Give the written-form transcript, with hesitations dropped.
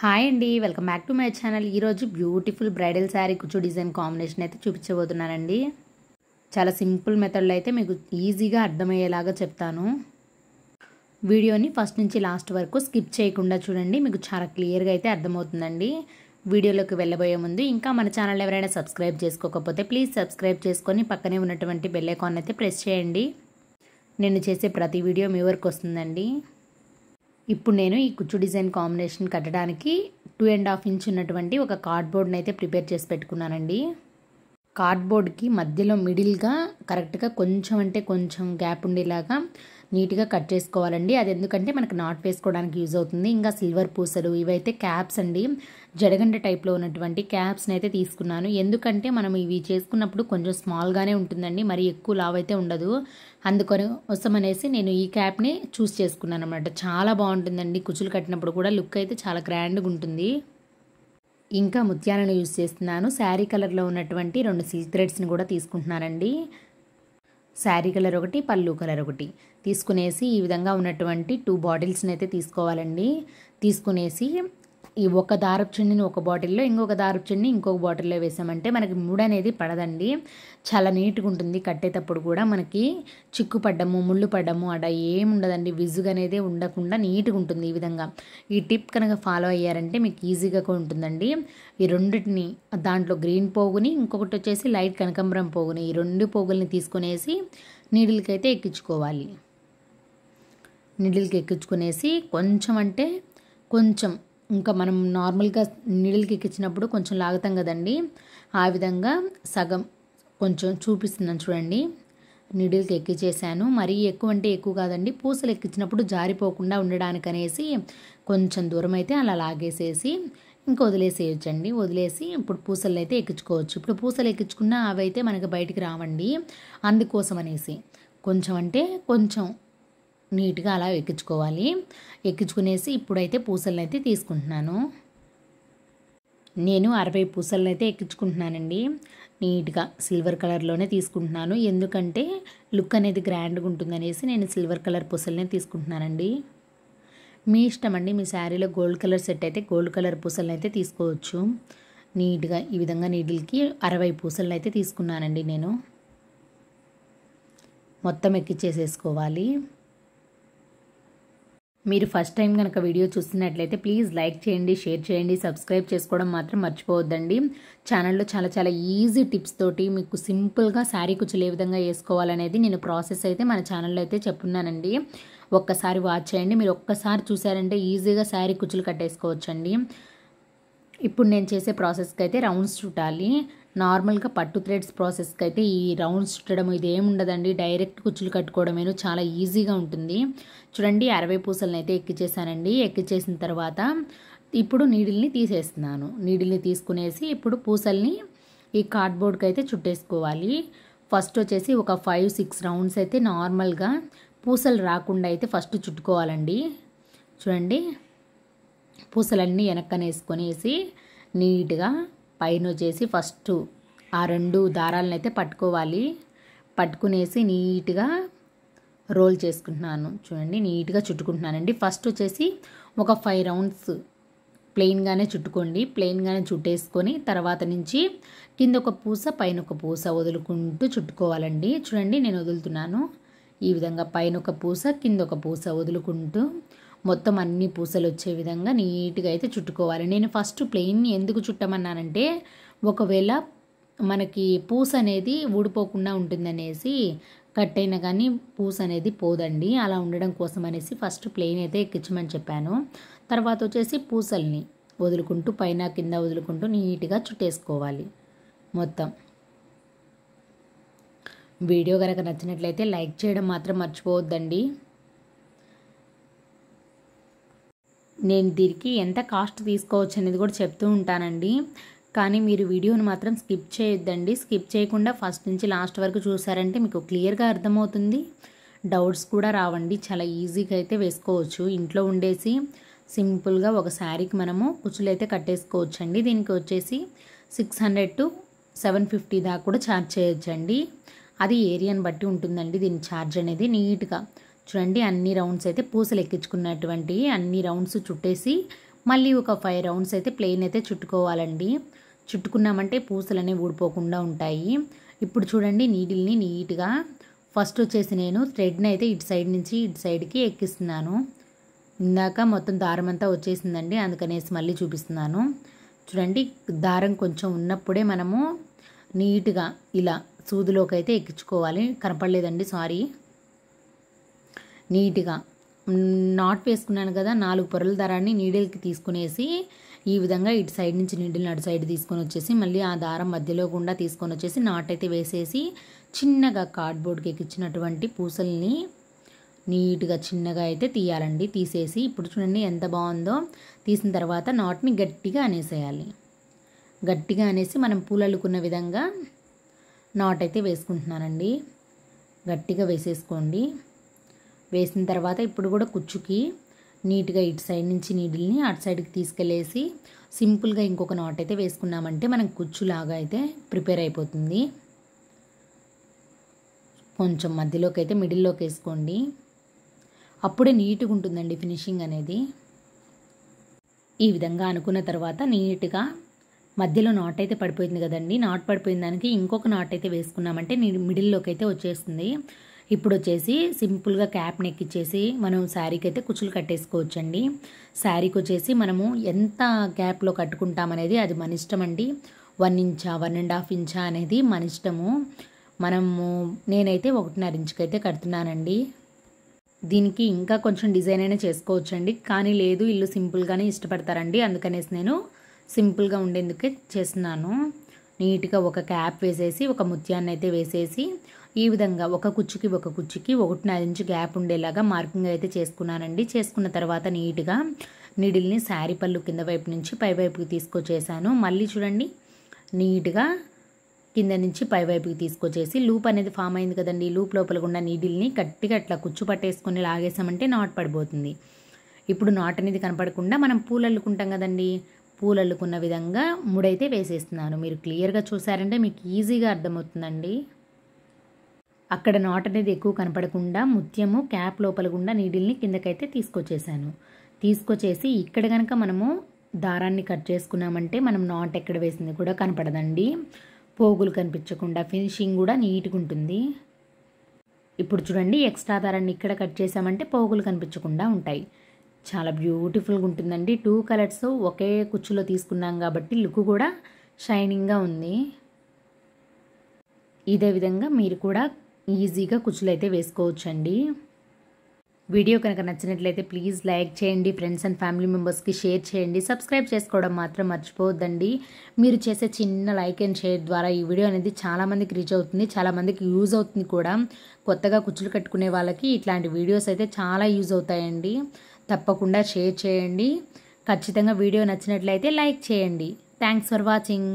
Hi అండి, welcome back to my channel. ఈరోజు beautiful bridal sari కుచ్చు డిజైన్ కాంబినేషన్ అయితే చూపించబోతున్నానండి. చాలా సింపుల్ మెథడ్లో అయితే మీకు ఈజీగా అర్థమయ్యేలాగా చెప్తాను. వీడియోని ఫస్ట్ నుంచి లాస్ట్ వరకు స్కిప్ చేయకుండా చూడండి, మీకు చాలా క్లియర్గా అయితే అర్థమవుతుందండి. వీడియోలోకి వెళ్ళబోయే ముందు ఇంకా మన ఛానల్ ఎవరైనా సబ్స్క్రైబ్ చేసుకోకపోతే ప్లీజ్ సబ్స్క్రైబ్ చేసుకొని పక్కనే ఉన్నటువంటి బెల్ ఐకాన్ అయితే ప్రెస్ చేయండి. నేను చేసే ప్రతి వీడియో మీ వరకు వస్తుందండి. ఇప్పుడు నేను ఈ కుచ్చు డిజైన్ కాంబినేషన్ కట్టడానికి 2.5 ఇంచ్ ఉన్నటువంటి ఒక కార్డ్బోర్డ్ని అయితే ప్రిపేర్ చేసి పెట్టుకున్నానండి. కార్డ్బోర్డ్కి మధ్యలో మిడిల్గా కరెక్ట్గా కొంచెం అంటే కొంచెం గ్యాప్ ఉండేలాగా నీట్గా కట్ చేసుకోవాలండి. అది ఎందుకంటే మనకు నాట్ వేసుకోవడానికి యూజ్ అవుతుంది. ఇంకా సిల్వర్ పూసలు ఇవైతే క్యాప్స్ అండి, జడగంట టైప్లో ఉన్నటువంటి క్యాప్స్ని అయితే తీసుకున్నాను. ఎందుకంటే మనం ఇవి చేసుకున్నప్పుడు కొంచెం స్మాల్గానే ఉంటుందండి, మరి ఎక్కువ లావ్ అయితే ఉండదు. అందుకోసం అనేసి నేను ఈ క్యాప్ని చూస్ చేసుకున్నాను అనమాట. చాలా బాగుంటుందండి, కుచ్చులు కట్టినప్పుడు కూడా లుక్ అయితే చాలా గ్రాండ్గా ఉంటుంది. ఇంకా ముత్యాలను యూజ్ చేస్తున్నాను. శారీ కలర్లో ఉన్నటువంటి 2 సిల్క్ థ్రెడ్స్ని కూడా తీసుకుంటున్నానండి. శారీ కలర్ ఒకటి, పళ్ళు కలర్ ఒకటి తీసుకునేసి ఈ విధంగా ఉన్నటువంటి 2 బాటిల్స్ని అయితే తీసుకోవాలండి. తీసుకునేసి ఈ ఒక దారపు చున్నీని ఒక బాటిల్లో, ఇంకొక దారపు చున్నీ ఇంకొక బాటిల్లో వేసామంటే మనకి ముడి అనేది పడదండి. చాలా నీట్గా ఉంటుంది. కట్టేటప్పుడు కూడా మనకి చిక్కు పడ్డము, ముళ్ళు పడ్డము అలా ఏముండదండి. విజుగు అనేది ఉండకుండా నీట్గా ఉంటుంది. ఈ విధంగా ఈ టిప్ కనుక ఫాలో అయ్యారంటే మీకు ఈజీగా ఉంటుందండి. ఈ రెండింటిని దాంట్లో గ్రీన్ పోగుని, ఇంకొకటి వచ్చేసి లైట్ కనకాంబరం పోగుని, ఈ 2 పోగుల్ని తీసుకునేసి నీడిల్కి అయితే ఎక్కించుకోవాలి. నీడిల్కి ఎక్కించుకునేసి కొంచెం అంటే కొంచెం, ఇంకా మనం నార్మల్గా నీడిల్కి ఎక్కించినప్పుడు కొంచెం లాగుతాం కదండి, ఆ విధంగా సగం కొంచెం చూపిస్తున్నాను చూడండి. నీడిల్కి ఎక్కించేసాను. మరీ ఎక్కువ అంటే ఎక్కువ కాదండి, పూసలు ఎక్కించినప్పుడు జారిపోకుండా ఉండడానికి అనేసి కొంచెం దూరం అయితే అలా లాగేసేసి ఇంకా వదిలేసేయచ్చండి. వదిలేసి ఇప్పుడు పూసలు అయితే ఎక్కించుకోవచ్చు. ఇప్పుడు పూసలు ఎక్కించుకున్నా అవి అయితే మనకి బయటికి రావండి. అందుకోసం అనేసి కొంచెం అంటే కొంచెం నీట్గా అలా ఎక్కించుకోవాలి. ఎక్కించుకునేసి ఇప్పుడైతే పూసలను అయితే తీసుకుంటున్నాను. నేను 60 పూసలను అయితే ఎక్కించుకుంటున్నానండి. నీట్గా సిల్వర్ కలర్లోనే తీసుకుంటున్నాను. ఎందుకంటే లుక్ అనేది గ్రాండ్గా ఉంటుందనేసి నేను సిల్వర్ కలర్ పూసలనే తీసుకుంటున్నానండి. మీ ఇష్టం అండి, మీ శారీలో గోల్డ్ కలర్ సెట్ అయితే గోల్డ్ కలర్ పూసలను అయితే తీసుకోవచ్చు. నీట్గా ఈ విధంగా నీడిల్కి 60 పూసలను అయితే తీసుకున్నానండి. నేను మొత్తం ఎక్కించేసేసుకోవాలి. మీరు ఫస్ట్ టైం కనుక వీడియో చూస్తున్నట్లయితే ప్లీజ్ లైక్ చేయండి, షేర్ చేయండి, సబ్స్క్రైబ్ చేసుకోవడం మాత్రం మర్చిపోవద్దండి. ఛానల్లో చాలా చాలా ఈజీ టిప్స్ తోటి మీకు సింపుల్గా శారీ కుచ్చులు ఏ విధంగా వేసుకోవాలనేది నేను ప్రాసెస్ అయితే మన ఛానల్లో అయితే చెప్పున్నానండి. ఒక్కసారి వాచ్ చేయండి. మీరు ఒక్కసారి చూసారంటే ఈజీగా శారీ కుచ్చులు కట్టేసుకోవచ్చండి. ఇప్పుడు నేను చేసే ప్రాసెస్కి అయితే రౌండ్స్ చుట్టాలి. నార్మల్గా పట్టు థ్రెడ్స్ ప్రాసెస్కి అయితే ఈ రౌండ్స్ చుట్టడం ఇది ఏముండదండి, డైరెక్ట్ కుచ్చులు కట్టుకోవడమేను, చాలా ఈజీగా ఉంటుంది. చూడండి 60 పూసలను అయితే ఎక్కించేసానండి. ఎక్కించేసిన తర్వాత ఇప్పుడు నీడిల్ని తీసేస్తున్నాను. నీడిల్ని తీసుకునేసి ఇప్పుడు పూసల్ని ఈ కార్డ్బోర్డ్కి అయితే చుట్టేసుకోవాలి. ఫస్ట్ వచ్చేసి ఒక 5-6 రౌండ్స్ అయితే నార్మల్గా పూసలు రాకుండా అయితే ఫస్ట్ చుట్టుకోవాలండి. చూడండి పూసలన్నీ వెనక్కనేసుకొనేసి నీట్గా పైన వచ్చేసి ఫస్ట్ ఆ 2 దారాలను అయితే పట్టుకోవాలి. పట్టుకునేసి నీట్గా రోల్ చేసుకుంటున్నాను. చూడండి నీట్గా చుట్టుకుంటున్నానండి. ఫస్ట్ వచ్చేసి ఒక 5 రౌండ్స్ ప్లెయిన్గానే చుట్టుకోండి. ప్లెయిన్గానే చుట్టేసుకొని తర్వాత నుంచి కింద ఒక పూస పైన ఒక పూస వదులుకుంటూ చుట్టుకోవాలండి. చూడండి నేను వదులుతున్నాను. ఈ విధంగా పైన ఒక పూస కింద ఒక పూస వదులుకుంటూ మొత్తం అన్ని పూసలు వచ్చే విధంగా నీట్గా అయితే చుట్టుకోవాలి. నేను ఫస్ట్ ప్లెయిన్ని ఎందుకు చుట్టమన్నానంటే ఒకవేళ మనకి పూస అనేది ఊడిపోకుండా ఉంటుందనేసి, కట్ అయినా కానీ పూస అనేది పోదండి, అలా ఉండడం కోసం అనేసి ఫస్ట్ ప్లెయిన్ అయితే ఎక్కించమని చెప్పాను. తర్వాత వచ్చేసి పూసల్ని వదులుకుంటూ పైన కింద వదులుకుంటూ నీట్గా చుట్టేసుకోవాలి మొత్తం. వీడియో కనుక నచ్చినట్లయితే లైక్ చేయడం మాత్రం మర్చిపోవద్దండి. నేను దీనికి ఎంత కాస్ట్ తీసుకోవచ్చు అనేది కూడా చెప్తూ ఉంటానండి, కానీ మీరు వీడియోని మాత్రం స్కిప్ చేయొద్దండి. స్కిప్ చేయకుండా ఫస్ట్ నుంచి లాస్ట్ వరకు చూసారంటే మీకు క్లియర్గా అర్థమవుతుంది. డౌట్స్ కూడా రావండి. చాలా ఈజీగా అయితే వేసుకోవచ్చు. ఇంట్లో ఉండేసి సింపుల్గా ఒక శారీకి మనము కుచ్చులు అయితే కట్టేసుకోవచ్చండి. దీనికి వచ్చేసి 600 to 750 దాకా కూడా ఛార్జ్ చేయొచ్చండి. అది ఏరియాని బట్టి ఉంటుందండి దీని ఛార్జ్ అనేది. నీట్గా చూడండి అన్ని రౌండ్స్ అయితే పూసలు ఎక్కించుకున్నటువంటి అన్ని రౌండ్స్ చుట్టేసి మళ్ళీ ఒక 5 రౌండ్స్ అయితే ప్లెయిన్ అయితే చుట్టుకోవాలండి. చుట్టుకున్నామంటే పూసలు అనేవి ఊడిపోకుండా ఉంటాయి. ఇప్పుడు చూడండి నీడిల్ని నీట్గా ఫస్ట్ వచ్చేసి నేను థ్రెడ్ని అయితే ఇటు సైడ్ నుంచి ఇటు సైడ్కి ఎక్కిస్తున్నాను. ఇందాక మొత్తం దారం అంతా వచ్చేసిందండి, అందుకనేసి మళ్ళీ చూపిస్తున్నాను. చూడండి దారం కొంచెం ఉన్నప్పుడే మనము నీట్గా ఇలా సూదిలోకి అయితే ఎక్కించుకోవాలి. కనపడలేదండి, సారీ. నీట్గా నాట్ వేసుకున్నాను కదా, 4 పొరల దారాన్ని నీడిల్కి తీసుకునేసి ఈ విధంగా ఇటు సైడ్ నుంచి నీడిల్ని అటు సైడ్ తీసుకొని వచ్చేసి మళ్ళీ ఆ దారం మధ్యలో గుండా తీసుకొని వచ్చేసి నాట్ అయితే వేసేసి చిన్నగా కార్డ్బోర్డ్కి ఎక్కించినటువంటి పూసల్ని నీట్గా చిన్నగా అయితే తీయాలండి. తీసేసి ఇప్పుడు చూడండి ఎంత బాగుందో. తీసిన తర్వాత నాట్ని గట్టిగా అనేసేయాలి. గట్టిగా అనేసి మనం పూలు అల్లుకున్న విధంగా నాట్ అయితే వేసుకుంటున్నానండి. గట్టిగా వేసేసుకోండి. వేసిన తర్వాత ఇప్పుడు కూడా కుచ్చుకి నీట్గా ఇటు సైడ్ నుంచి నీడిల్ని అటు సైడ్కి తీసుకెళ్ళేసి సింపుల్గా ఇంకొక నాట్ అయితే వేసుకున్నామంటే మనం కుచ్చులాగా అయితే ప్రిపేర్ అయిపోతుంది. కొంచెం మధ్యలోకి అయితే మిడిల్లోకి వేసుకోండి. అప్పుడే నీట్గా ఉంటుందండి ఫినిషింగ్ అనేది. ఈ విధంగా అనుకున్న తర్వాత నీట్గా మధ్యలో నాట్ అయితే పడిపోయింది కదండి, నాట్ పడిపోయిన దానికి ఇంకొక నాట్ అయితే వేసుకున్నామంటే మిడిల్లోకి అయితే వచ్చేస్తుంది. ఇప్పుడు వచ్చేసి సింపుల్గా క్యాప్ని ఎక్కిచ్చేసి మనం శారీకి అయితే కుచ్చులు కట్టేసుకోవచ్చండి. శారీకి వచ్చేసి మనము ఎంత గ్యాప్లో కట్టుకుంటామనేది అది మన ఇష్టం అండి. 1 ఇంచా 1.5 ఇంచా అనేది మన ఇష్టము. నేనైతే 1.5 ఇంచుకి అయితే కడుతున్నానండి. దీనికి ఇంకా కొంచెం డిజైన్ అయినా చేసుకోవచ్చండి, కానీ లేదు ఇల్లు సింపుల్గానే ఇష్టపడతారండి, అందుకనేసి నేను సింపుల్గా ఉండేందుకే చేస్తున్నాను. నీట్గా ఒక క్యాప్ వేసేసి ఒక ముత్యాన్ని అయితే వేసేసి ఈ విధంగా ఒక కుచ్చుకి 1.5 ఇంచు గ్యాప్ ఉండేలాగా మార్కింగ్ అయితే చేసుకున్నానండి. చేసుకున్న తర్వాత నీట్గా నీడిల్ని శారీ పళ్ళు కింద వైపు నుంచి పై వైపుకి తీసుకొచ్చేసాను. మళ్ళీ చూడండి నీట్గా కింద నుంచి పై వైపుకి తీసుకొచ్చేసి లూప్ అనేది ఫామ్ అయింది కదండి, లూప్ లోపల ఉన్న నీడిల్ని గట్టిగా అట్లా కుచ్చు పట్టేసుకొని లాగేసామంటే నాట్ పడిపోతుంది. ఇప్పుడు నాట్ అనేది కనపడకుండా మనం పూలు అల్లుకుంటాం కదండి, పూలు అల్లుకున్న విధంగా ముడైతే వేసేస్తున్నాను. మీరు క్లియర్గా చూసారంటే మీకు ఈజీగా అర్థమవుతుందండి. అక్కడ నాట్ అనేది ఎక్కువ కనపడకుండా ముత్యము క్యాప్ లోపల గుండా నీడిల్ని కిందకైతే తీసుకొచ్చేసాను. తీసుకొచ్చేసి ఇక్కడ కనుక మనము దారాన్ని కట్ చేసుకున్నామంటే మనం నాట్ ఎక్కడ వేసింది కూడా కనపడదండి, పోగులు కనిపించకుండా ఫినిషింగ్ కూడా నీట్గా ఉంటుంది. ఇప్పుడు చూడండి ఎక్స్ట్రా దారాన్ని ఇక్కడ కట్ చేసామంటే పోగులు కనిపించకుండా ఉంటాయి. చాలా బ్యూటిఫుల్గా ఉంటుందండి. 2 కలర్స్ ఒకే కుచ్చులో తీసుకున్నాం కాబట్టి లుక్ కూడా షైనింగ్గా ఉంది. ఇదే విధంగా మీరు కూడా ఈజీగా కుచ్చులు అయితే వేసుకోవచ్చండి. వీడియో కనుక నచ్చినట్లయితే ప్లీజ్ లైక్ చేయండి, ఫ్రెండ్స్ అండ్ ఫ్యామిలీ మెంబర్స్కి షేర్ చేయండి, సబ్స్క్రైబ్ చేసుకోవడం మాత్రం మర్చిపోవద్దండి. మీరు చేసే చిన్న లైక్ అండ్ షేర్ ద్వారా ఈ వీడియో అనేది చాలామందికి రీచ్ అవుతుంది, చాలామందికి యూజ్ అవుతుంది కూడా. కొత్తగా కుచ్చులు కట్టుకునే వాళ్ళకి ఇట్లాంటి వీడియోస్ అయితే చాలా యూజ్ అవుతాయండి. తప్పకుండా షేర్ చేయండి. ఖచ్చితంగా వీడియో నచ్చినట్లయితే లైక్ చేయండి. Thanks for watching.